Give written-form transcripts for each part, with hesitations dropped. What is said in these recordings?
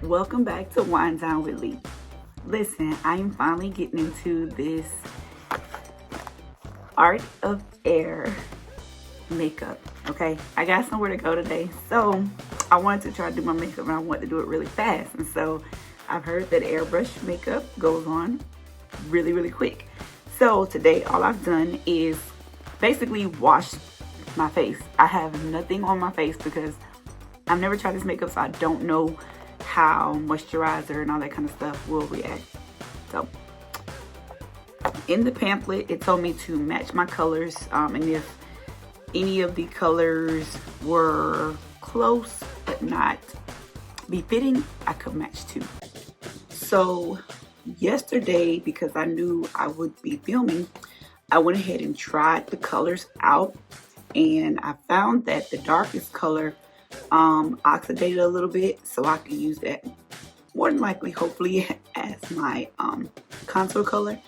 Welcome back to Wine Time with Lee. Listen, I am finally getting into this art of air makeup. Okay, I got somewhere to go today, so I wanted to try to do my makeup and I wanted to do it really fast. And so I've heard that airbrush makeup goes on really quick. So today all I've done is basically wash my face. I have nothing on my face because I've never tried this makeup, so I don't know how moisturizer and all that kind of stuff will react. So in the pamphlet it told me to match my colors, and if any of the colors were close but not befitting, I could match too. So yesterday, because I knew I would be filming, I went ahead and tried the colors out, and I found that the darkest color oxidated a little bit, so I can use that more than likely, hopefully, as my contour color.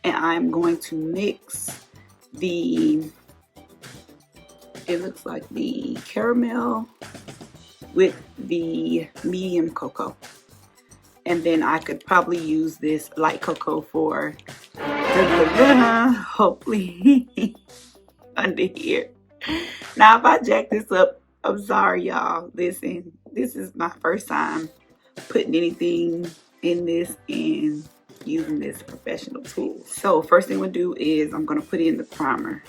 And I'm going to mix the, it looks like the caramel with the medium cocoa, and then I could probably use this light cocoa for hopefully under here. Now if I jack this up, I'm sorry y'all. Listen, this is my first time putting anything in this and using this professional tool. So first thing we'll do is I'm going to put in the primer.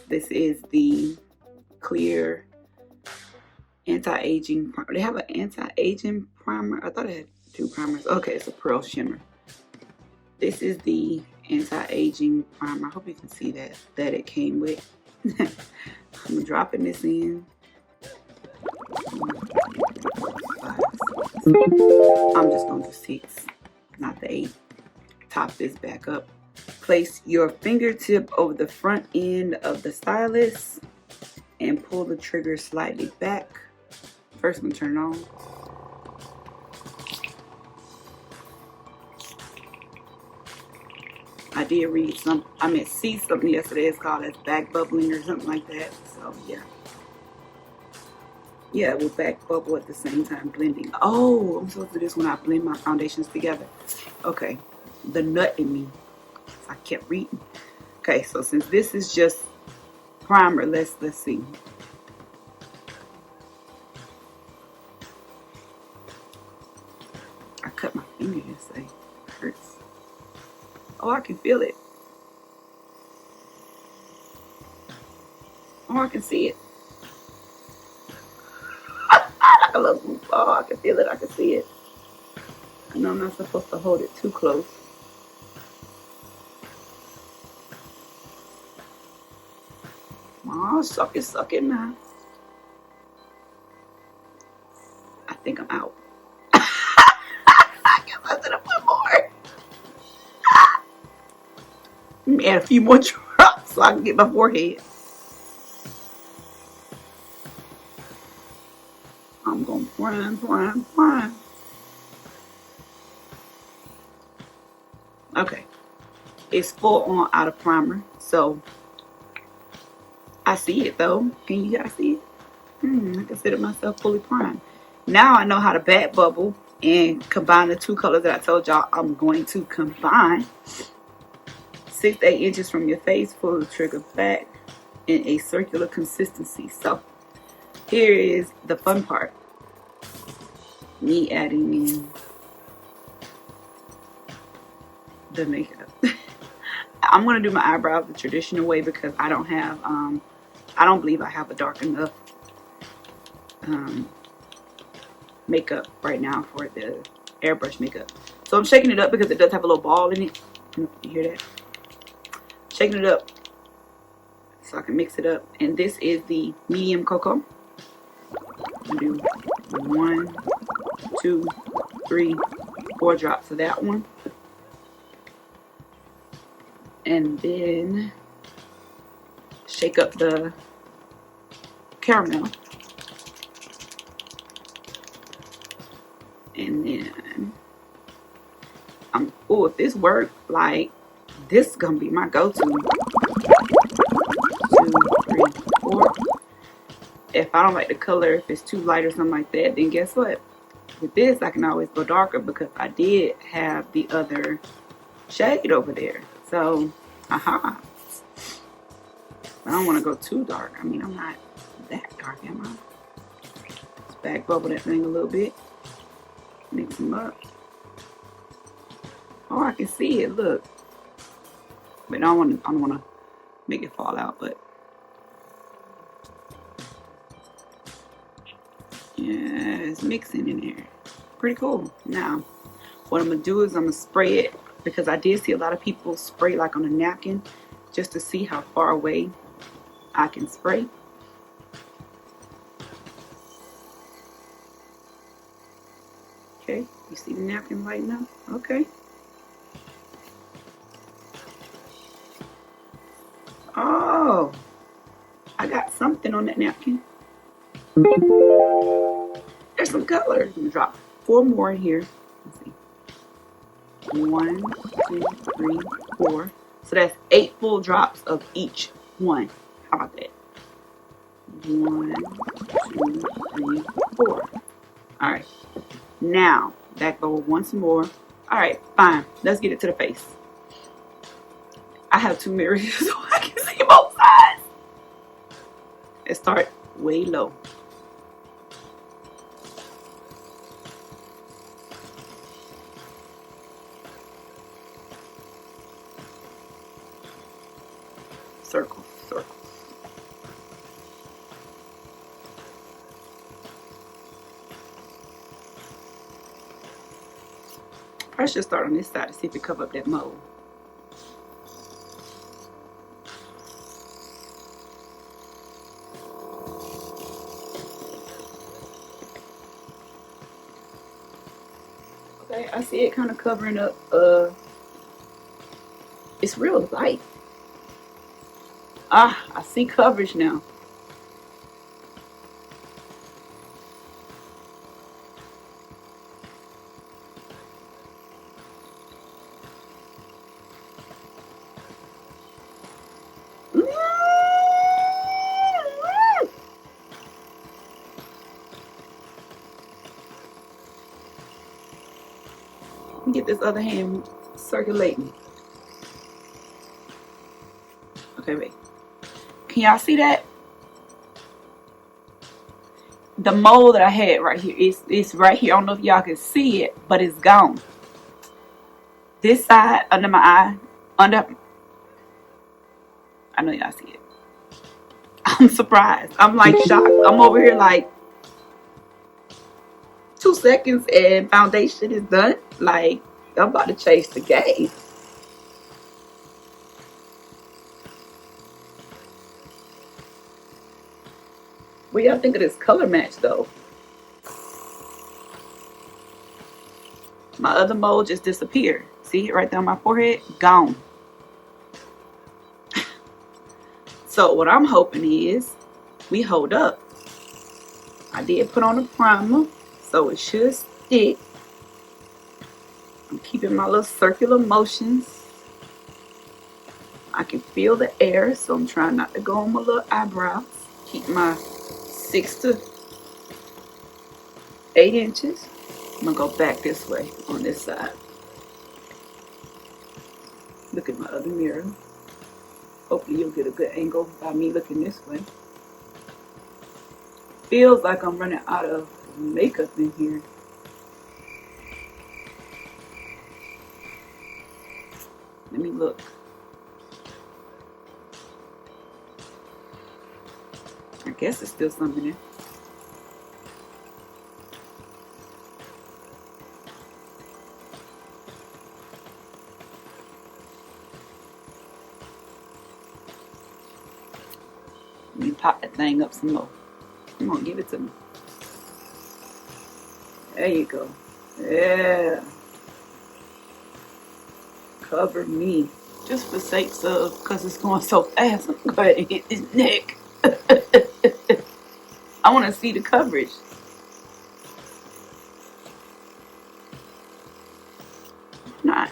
This is the clear anti-aging primer. They have an anti-aging primer. I thought it had two primers. Okay, it's a pearl shimmer. This is the anti-aging primer. I hope you can see that it came with. I'm dropping this in. I'm just going to do 6, not the 8. Top this back up. Place your fingertip over the front end of the stylus and pull the trigger slightly back. First I'm going to turn it on. I did read see something yesterday. It's called as back bubbling or something like that. So yeah. Yeah, it will back bubble at the same time blending. Oh, I'm supposed to do this when I blend my foundations together. Okay, the nut in me. I kept reading. Okay, so since this is just primer, let's see. I cut my finger yesterday. It hurts. Oh, I can feel it. Oh, I can see it. Like a little goof. Oh, I can feel it. I can see it. I know I'm not supposed to hold it too close. Oh, suck it now. I think I'm out. I guess I should have put more. Let me add a few more drops so I can get my forehead. I'm going to prime. Okay. It's full on out of primer. So, I see it though. Can you guys see it? I consider myself fully primed. Now I know how to back bubble and combine the two colors that I told y'all I'm going to combine. 6 to 8 inches from your face, pull the trigger back in a circular consistency. So here is the fun part. Me adding in the makeup. I'm going to do my eyebrows the traditional way because I don't believe I have a dark enough makeup right now for the airbrush makeup. So I'm shaking it up because it does have a little ball in it. You hear that? Shaking it up so I can mix it up. And this is the medium cocoa. I'm gonna do 1, 2, 3, 4 drops of that one. And then shake up the caramel. And then if this worked, like, this is gonna be my go-to. 2, 3, 4. if I don't like the color, if it's too light or something like that, then guess what? With this, I can always go darker because I did have the other shade over there. So, I don't want to go too dark. I mean, I'm not that dark, am I? Let's back bubble that thing a little bit. Mix them up. Oh, I can see it. Look. But I don't want to make it fall out. But yeah, it's mixing in there. Pretty cool. Now, what I'm gonna do is I'm gonna spray it, because I did see a lot of people spray like on a napkin, just to see how far away I can spray. Okay, you see the napkin lighting up? Okay. Oh, I got something on that napkin. There's some color. I'm gonna drop 4 more in here. Let's see. 1, 2, 3, 4. So that's 8 full drops of each one. How about that? 1, 2, 3, 4. All right. Now, back over once more. All right, fine. Let's get it to the face. I have 2 mirrors so I can see both sides. Let's start way low. Circle, circle. I should start on this side to see if it cover up that mold. Okay, I see it kind of covering up. It's real light. Ah, I see coverage now. Let me get this other hand circulating. Okay, wait. Can y'all see that? The mold that I had right here, it's right here. I don't know if y'all can see it, but it's gone. This side under my eye, I know y'all see it. I'm surprised. I'm like shocked. I'm over here like 2 seconds and foundation is done. Like, I'm about to chase the game. What y'all think of this color match though? My other mold just disappeared. See it right there on my forehead? Gone. So what I'm hoping is we hold up. I did put on a primer, so it should stick. I'm keeping my little circular motions. I can feel the air, so I'm trying not to go on my little eyebrows. Keep my 6 to 8 inches. I'm gonna go back this way on this side. Look at my other mirror. Hopefully you'll get a good angle by me looking this way. Feels like I'm running out of makeup in here. Let me look. I guess it's still something there. Let me pop that thing up some more. Come on, give it to me. There you go. Yeah. Cover me. Just for sakes of, because it's going so fast, I'm going to go ahead and hit this neck. I want to see the coverage. Not.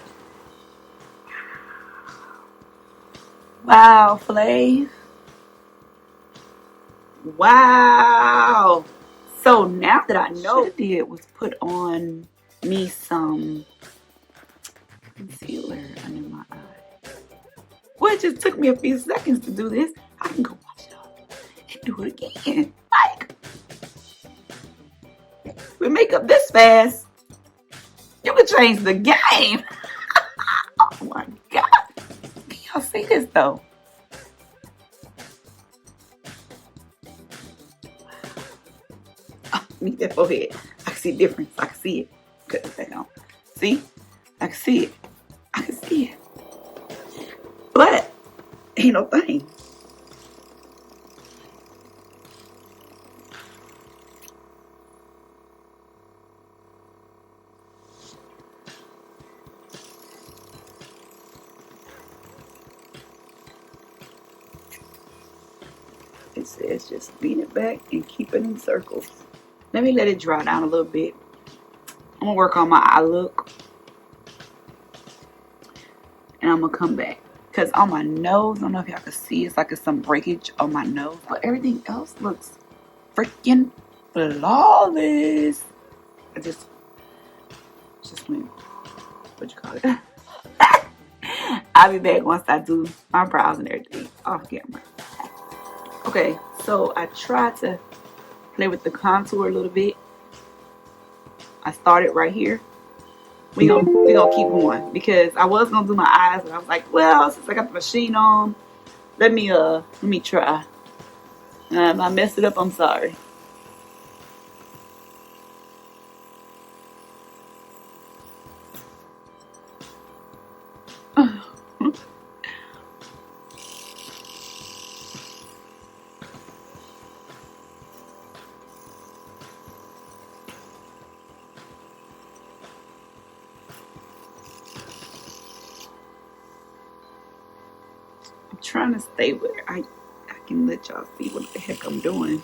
Wow, Flav. Wow. So now that I know, what I did was put on me some concealer under my eye. Well, it just took me a few seconds to do this. I can go watch it all and do it again. Like, with makeup this fast, you can change the game. Oh my God. Can y'all see this though? Oh, need that forehead. I can see the difference. I can see it. Cut it back on. See? I can see it. I can see it. But ain't no thing. It says just lean it back and keep it in circles. Let me let it dry down a little bit. I'm gonna work on my eye look. And I'm gonna come back. Because on my nose, I don't know if y'all can see, it's like it's some breakage on my nose. But everything else looks freaking flawless. I just went, what you call it? I'll be back once I do my brows and everything off camera. Okay, so I tried to play with the contour a little bit. I started right here. We gonna keep going because I was gonna do my eyes, but I was like, well, since I got the machine on, let me try. If I messed it up, I'm sorry. I'm trying to stay where I can let y'all see what the heck I'm doing.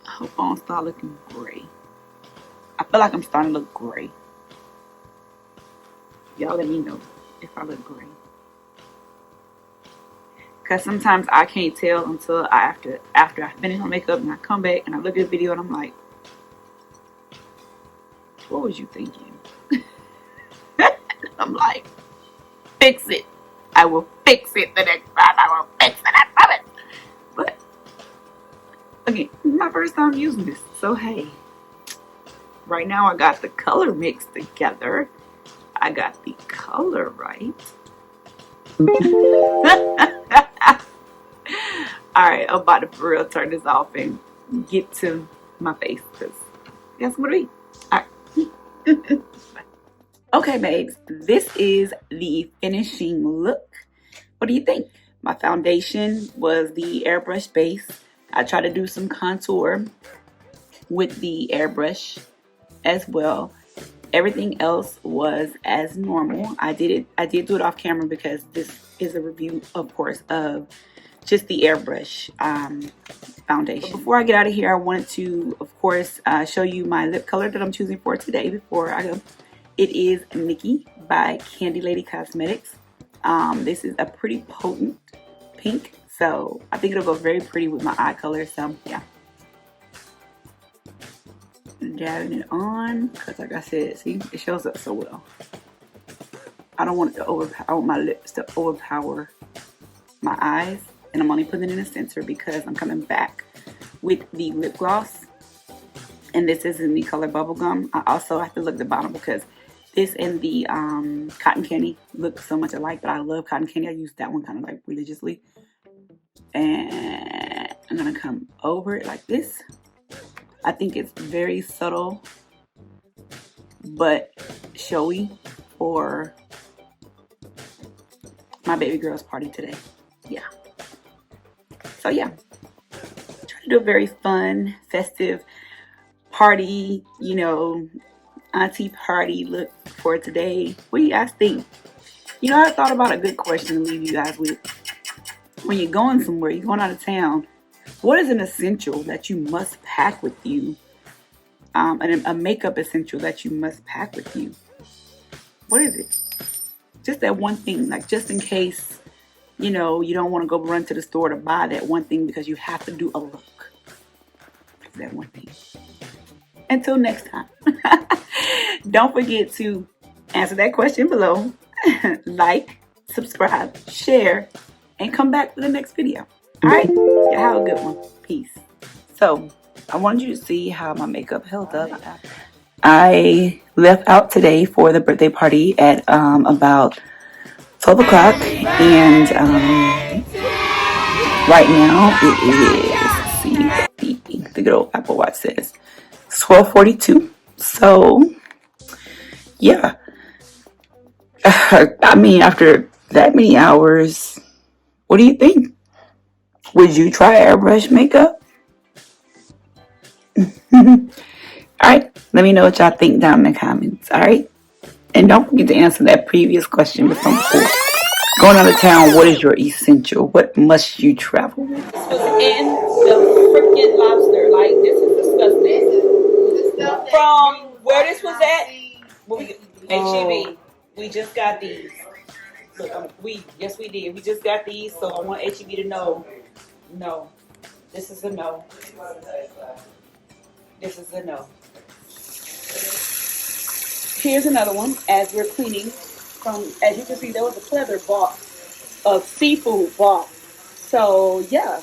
I hope I don't start looking gray. I feel like I'm starting to look gray. Y'all let me know if I look gray. Because sometimes I can't tell until after I finish my makeup and I come back and I look at the video and I'm like, what was you thinking? I'm like, fix it. I will fix it the next time. I will fix it. I promise. But again, my first time using this. So hey, right now I got the color mixed together. I got the color right. Alright, I'm about to for real turn this off and get to my face because that's what it is. Alright. Okay, babes, this is the finishing look. What do you think? My foundation was the airbrush base. I tried to do some contour with the airbrush as well. Everything else was as normal. I did do it off camera because this is a review, of course, of just the airbrush foundation. But before I get out of here, I wanted to, of course, show you my lip color that I'm choosing for today before I go. It is Nikki by Candy Lady Cosmetics. This is a pretty potent pink, so I think it'll go very pretty with my eye color. So yeah, dabbing it on because, like I said, see, it shows up so well. I don't want it to overpower. I want my lips to overpower my eyes, and I'm only putting it in the center because I'm coming back with the lip gloss, and this is in the color Bubblegum. I also have to look at the bottom because this and the Cotton Candy look so much alike, but I love Cotton Candy. I use that one kind of like religiously. And I'm gonna come over it like this. I think it's very subtle but showy for my baby girl's party today. Yeah. So yeah, try to do a very fun, festive party, you know, auntie party look for today. What do you guys think? You know, I thought about a good question to leave you guys with. When you're going somewhere, you're going out of town, what is an essential that you must pack with you a makeup essential that you must pack with you. What is it? Just that one thing, like just in case, you know, you don't want to go run to the store to buy that one thing because you have to do a look. It's that one thing. Until next time, don't forget to answer that question below, like, subscribe, share, and come back for the next video. All right, y'all have a good one. Peace. So I wanted you to see how my makeup held up. I left out today for the birthday party at about 12 o'clock, and right now it is, let's see, the good old Apple Watch says 12:42. So yeah, I mean, after that many hours, what do you think? Would you try airbrush makeup? Alright, let me know what y'all think down in the comments, alright? And don't forget to answer that previous question before going out of town. What is your essential? What must you travel with? This was in the freaking lobster. Like, this is disgusting. From where this was at, HEB. We just got these. Look, yes we did. We just got these, so I want HEB to know. No, this is a no. This is a no. Here's another one. As we're cleaning, as you can see, there was a pleather box of seafood box. So yeah.